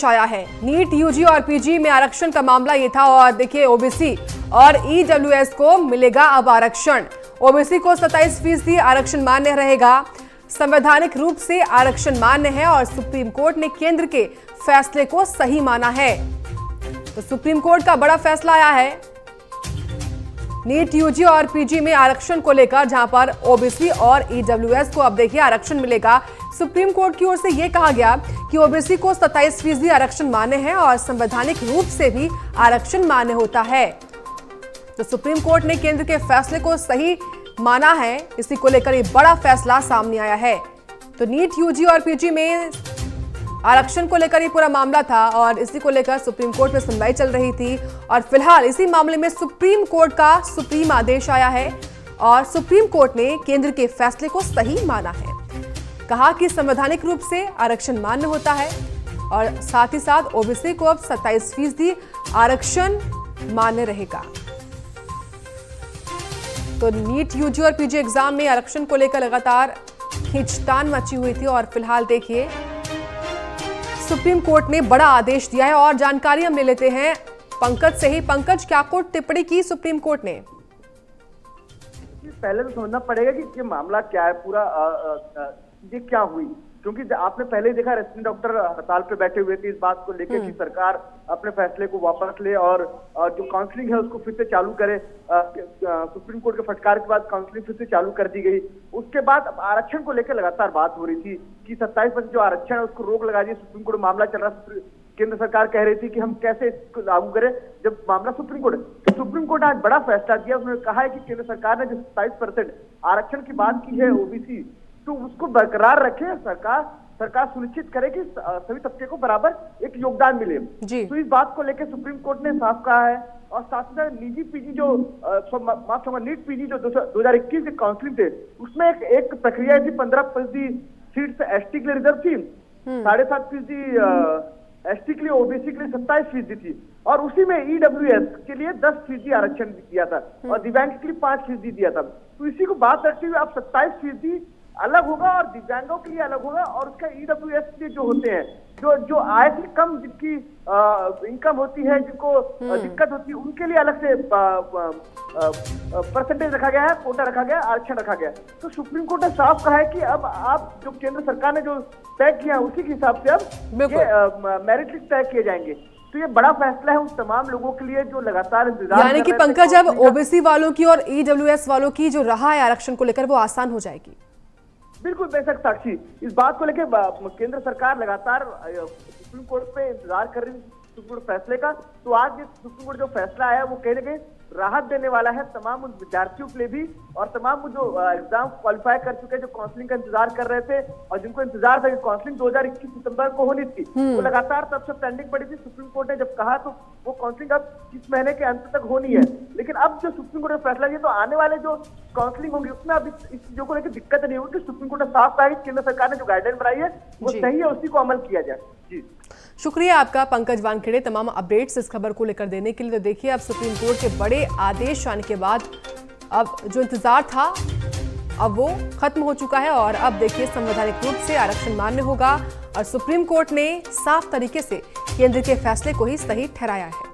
आया है। NEET, UG और पीजी में आरक्षण का मामला ये था और देखिए ओबीसी और ईडब्ल्यूएस को मिलेगा अब आरक्षण। ओबीसी को 27% आरक्षण मान्य रहेगा। संवैधानिक रूप से आरक्षण मान्य है और सुप्रीम कोर्ट ने केंद्र के फैसले को सही माना है। तो सुप्रीम कोर्ट का बड़ा फैसला आया है नीट, यूजी और पीजी में आरक्षण को लेकर, जहां पर ओबीसी और ईडब्ल्यूएस को अब देखिए आरक्षण मिलेगा। सुप्रीम कोर्ट की ओर से यह कहा गया कि ओबीसी को 27% आरक्षण मान्य है और संवैधानिक रूप से भी आरक्षण मान्य होता है। तो सुप्रीम कोर्ट ने केंद्र के फैसले को सही माना है। इसी को लेकर एक बड़ा फैसला सामने आया है। तो नीट, यूजी और पीजी में आरक्षण को लेकर ये पूरा मामला था और इसी को लेकर सुप्रीम कोर्ट में सुनवाई चल रही थी और फिलहाल इसी मामले में सुप्रीम कोर्ट का सुप्रीम आदेश आया है और सुप्रीम कोर्ट ने केंद्र के फैसले को सही माना है। कहा कि संवैधानिक रूप से आरक्षण मान्य होता है और साथ ही साथ ओबीसी को अब 27% आरक्षण मान्य रहेगा। तो नीट, यूजी और पीजी एग्जाम में आरक्षण को लेकर लगातार खींचतान मची हुई थी और फिलहाल देखिए सुप्रीम कोर्ट ने बड़ा आदेश दिया है और जानकारी हम ले लेते हैं पंकज से ही। पंकज, क्या कोर्ट टिप्पणी की सुप्रीम कोर्ट ने? पहले तो समझना पड़ेगा कि ये मामला क्या है, पूरा ये क्या हुई, क्योंकि आपने पहले ही देखा रेसिडेंट डॉक्टर हड़ताल पे बैठे हुए थे इस बात को लेकर कि सरकार अपने फैसले को वापस ले और जो काउंसलिंग है उसको फिर से चालू करे। सुप्रीम कोर्ट के फटकार के बाद काउंसलिंग फिर से चालू कर दी गई। उसके बाद आरक्षण को लेकर लगातार बात हो रही थी कि 27% जो आरक्षण है उसको रोक लगा दी। सुप्रीम कोर्ट मामला चल रहा, केंद्र सरकार कह रही थी कि हम कैसे इसको लागू करें जब मामला सुप्रीम कोर्ट, तो सुप्रीम कोर्ट ने आज बड़ा फैसला दिया। उसने कहा है कि केंद्र सरकार ने जो 27% आरक्षण की बात की है ओबीसी, तो उसको बरकरार रखे। सरकार सुनिश्चित करे कि सभी तबके को बराबर एक योगदान मिले। तो इस बात को लेकर सुप्रीम कोर्ट ने साफ कहा है। और साथ ही साथ निजी पीजी जो नीट पीजी जो 2021 के काउंसलिंग थे उसमें एक प्रक्रिया थी। 15% सीट्स एसटी के लिए रिजर्व थी, 7.5% एसटी के लिए, ओबीसी के लिए 27% थी और उसी में ईडब्ल्यूएस के लिए 10% आरक्षण दिया था और दिव्यांग के लिए 5% दिया था। तो इसी को बात रखते हुए अब 27% अलग होगा और दिव्यांगों के लिए अलग होगा और उसका ईडब्ल्यूएस के जो होते हैं, जो आय से कम जिनकी इनकम होती है, जिनको दिक्कत होती है, उनके लिए अलग से परसेंटेज रखा गया है, कोटा रखा गया, आरक्षण रखा गया। तो सुप्रीम कोर्ट ने साफ कहा है कि अब आप जो केंद्र सरकार ने जो तय किया उसी के हिसाब से अब ये मेरिट लिस्ट तय किए जाएंगे। तो ये बड़ा फैसला है उन तमाम लोगों के लिए जो लगातार इंतजार, यानी कि पंकज, अब ओबीसी वालों की और ईडब्ल्यूएस वालों की जो रहा है आरक्षण को लेकर वो आसान हो जाएगी। बिल्कुल बेशक साक्षी, इस बात को लेकर केंद्र सरकार लगातार सुप्रीम कोर्ट पे इंतजार कर रही है सुप्रीम कोर्ट फैसले का। तो आज ये सुप्रीम कोर्ट जो फैसला आया वो कहीं ना कहीं राहत देने वाला है तमाम उन विद्यार्थियों के लिए भी और तमाम जो एग्जाम क्वालिफाई कर चुके हैं, जो काउंसलिंग का इंतजार कर रहे थे और जिनको इंतजार था कि काउंसलिंग 2021 सितंबर को होनी थी, वो लगातार तब से पेंडिंग पड़ी थी। सुप्रीम कोर्ट ने जब कहा तो वो काउंसलिंग अब इस महीने के अंत तक होनी है। लेकिन अब जो सुप्रीम कोर्ट ने फैसला किया तो आने वाले जो काउंसलिंग होगी उसमें अब इस चीजों को लेकर दिक्कत नहीं होगी। सुप्रीम कोर्ट ने साफ कहा कि केंद्र सरकार ने जो गाइडलाइन बनाई है वो सही है, उसी को अमल किया जाए। जी, शुक्रिया आपका पंकज वानखेड़े तमाम अपडेट्स इस खबर को लेकर देने के लिए। तो देखिए अब सुप्रीम कोर्ट के बड़े आदेश आने के बाद अब जो इंतजार था अब वो खत्म हो चुका है और अब देखिए संवैधानिक रूप से आरक्षण मान्य होगा और सुप्रीम कोर्ट ने साफ तरीके से केंद्र के फैसले को ही सही ठहराया है।